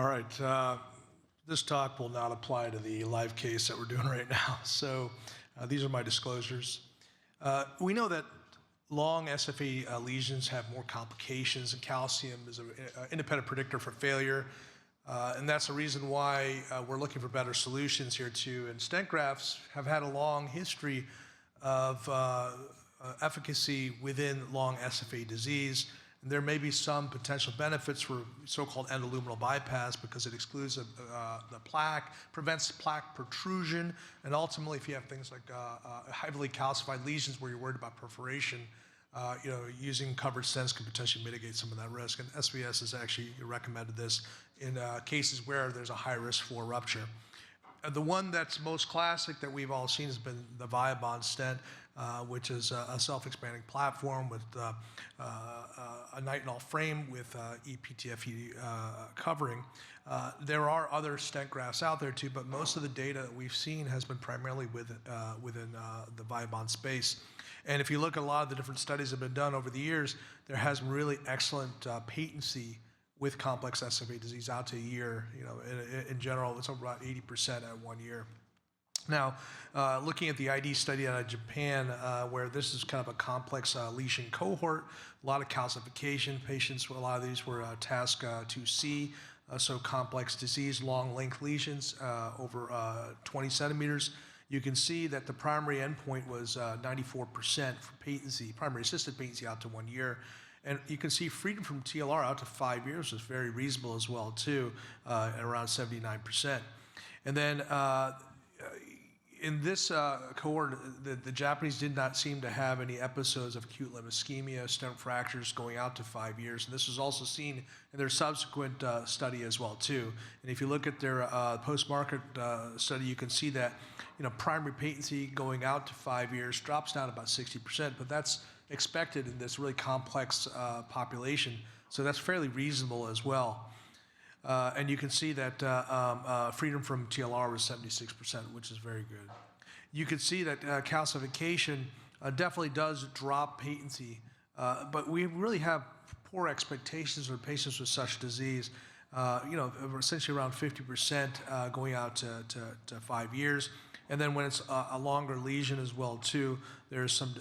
All right. This talk will not apply to the live case that we're doing right now. So these are my disclosures. We know that long SFA lesions have more complications, and calcium is an independent predictor for failure. And that's the reason why we're looking for better solutions here too. And stent grafts have had a long history of efficacy within long SFA disease. And there may be some potential benefits for so-called endoluminal bypass because it excludes the plaque, prevents plaque protrusion, and ultimately, if you have things like heavily calcified lesions where you're worried about perforation, using covered stents can potentially mitigate some of that risk. And SVS has actually recommended this in cases where there's a high risk for rupture. The one that's most classic that we've all seen has been the Viabond stent, which is a self-expanding platform with a nitinol frame with ePTFE covering. There are other stent grafts out there too, but most of the data that we've seen has been primarily within the Viabond space. And if you look at a lot of the different studies that have been done over the years, there has been really excellent patency with complex SFA disease out to a year. In general, it's over about 80% at 1 year. Now, looking at the ID study out of Japan, where this is kind of a complex lesion cohort, a lot of calcification patients, a lot of these were task 2C, so complex disease, long length lesions over 20 centimeters. You can see that the primary endpoint was 94% for patency, primary assisted patency out to 1 year. And you can see freedom from TLR out to 5 years is very reasonable as well too, at around 79%. And then in this cohort, the Japanese did not seem to have any episodes of acute limb ischemia, stent fractures going out to 5 years. And this was also seen in their subsequent study as well too. And if you look at their post-market study, you can see that primary patency going out to 5 years drops down about 60%, but that's expected in this really complex population. So that's fairly reasonable as well. And you can see that freedom from TLR was 76%, which is very good. You can see that calcification definitely does drop patency, but we really have poor expectations for patients with such disease. Essentially around 50% going out to 5 years. And then when it's a longer lesion as well too, there's some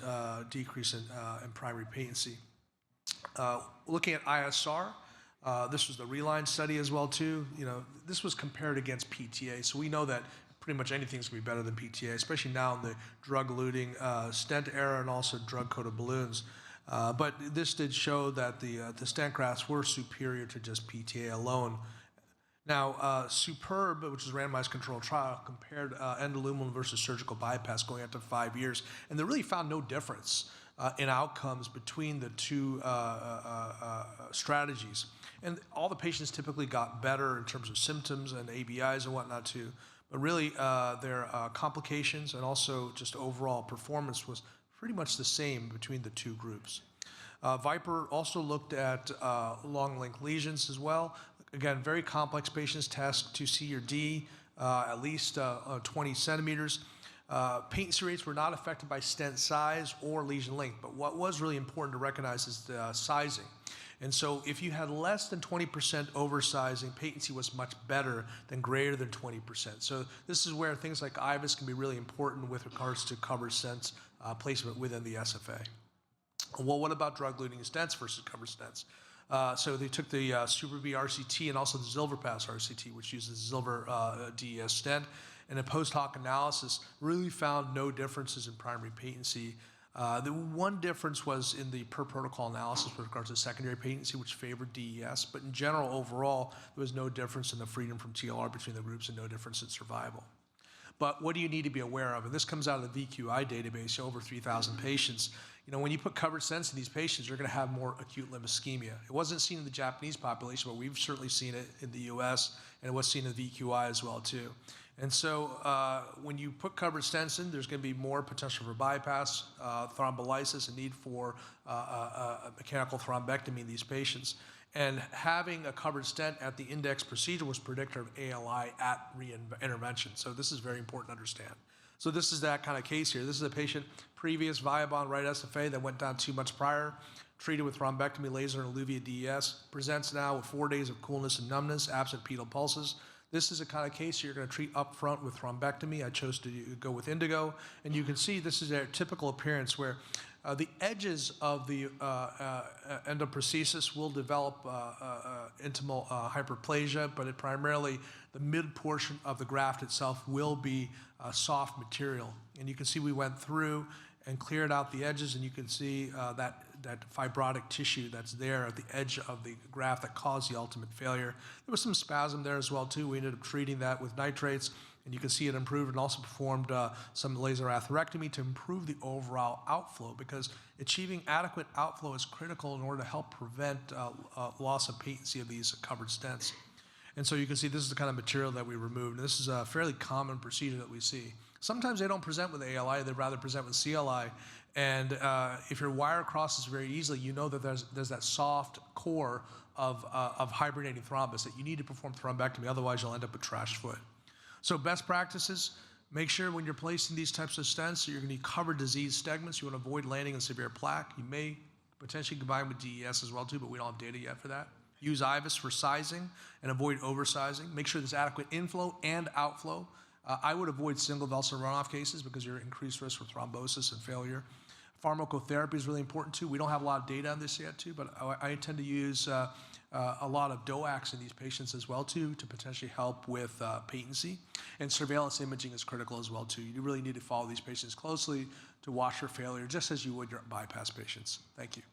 decrease in primary patency. Looking at ISR, this was the Reline study as well too. This was compared against PTA, so we know that pretty much anything's gonna be better than PTA, especially now in the drug-eluting stent era and also drug-coated balloons. But this did show that the stent grafts were superior to just PTA alone. Now, Superb, which is a randomized controlled trial, compared endoluminal versus surgical bypass going out to 5 years, and they really found no difference in outcomes between the two strategies. And all the patients typically got better in terms of symptoms and ABIs and whatnot too. But really, their complications and also just overall performance was pretty much the same between the two groups. Viper also looked at long length lesions as well. Again, very complex patients, task 2C or D, at least 20 centimeters. Patency rates were not affected by stent size or lesion length, but what was really important to recognize is the sizing. And so if you had less than 20% oversizing, patency was much better than greater than 20%. So this is where things like IVUS can be really important with regards to covered stents placement within the SFA. Well, what about drug-eluting stents versus covered stents? So they took the Super B RCT and also the Zilverpass RCT, which uses Zilver DES stent, and a post hoc analysis really found no differences in primary patency. The one difference was in the per protocol analysis with regards to secondary patency, which favored DES, but in general, overall, there was no difference in the freedom from TLR between the groups and no difference in survival. But what do you need to be aware of? And this comes out of the VQI database, over 3,000 patients. When you put covered stents in these patients, you're going to have more acute limb ischemia. It wasn't seen in the Japanese population, but we've certainly seen it in the US, and it was seen in the VQI as well too. And so when you put covered stents in, there's going to be more potential for bypass, thrombolysis, and need for a mechanical thrombectomy in these patients. And having a covered stent at the index procedure was predictor of ALI at re-intervention. So this is very important to understand. So this is that kind of case here. This is a patient, previous Viabond right SFA that went down 2 months prior, treated with thrombectomy, laser, and Eluvia DES. Presents now with 4 days of coolness and numbness, absent pedal pulses. This is a kind of case you're going to treat up front with thrombectomy. I chose to go with indigo, and you can see this is a typical appearance where the edges of the endoprothesis will develop intimal hyperplasia, but primarily the mid portion of the graft itself will be soft material. And you can see we went through and cleared out the edges, and you can see that fibrotic tissue that's there at the edge of the graft that caused the ultimate failure. There was some spasm there as well too. We ended up treating that with nitrates, and you can see it improved, and also performed some laser atherectomy to improve the overall outflow, because achieving adequate outflow is critical in order to help prevent loss of patency of these covered stents. And so you can see this is the kind of material that we removed. And this is a fairly common procedure that we see. Sometimes they don't present with ALI, they'd rather present with CLI. And if your wire crosses very easily, you know that there's that soft core of hibernating thrombus that you need to perform thrombectomy, otherwise you'll end up with trash foot. So best practices, make sure when you're placing these types of stents that you're going to cover disease segments. You want to avoid landing in severe plaque. You may potentially combine with DES as well too, but we don't have data yet for that. Use IVUS for sizing and avoid oversizing. Make sure there's adequate inflow and outflow. I would avoid single vessel runoff cases because you're at increased risk for thrombosis and failure. Pharmacotherapy is really important too. We don't have a lot of data on this yet too, but I tend to use a lot of DOACs in these patients as well too, to potentially help with patency. And surveillance imaging is critical as well too. You really need to follow these patients closely to watch for failure, just as you would your bypass patients. Thank you.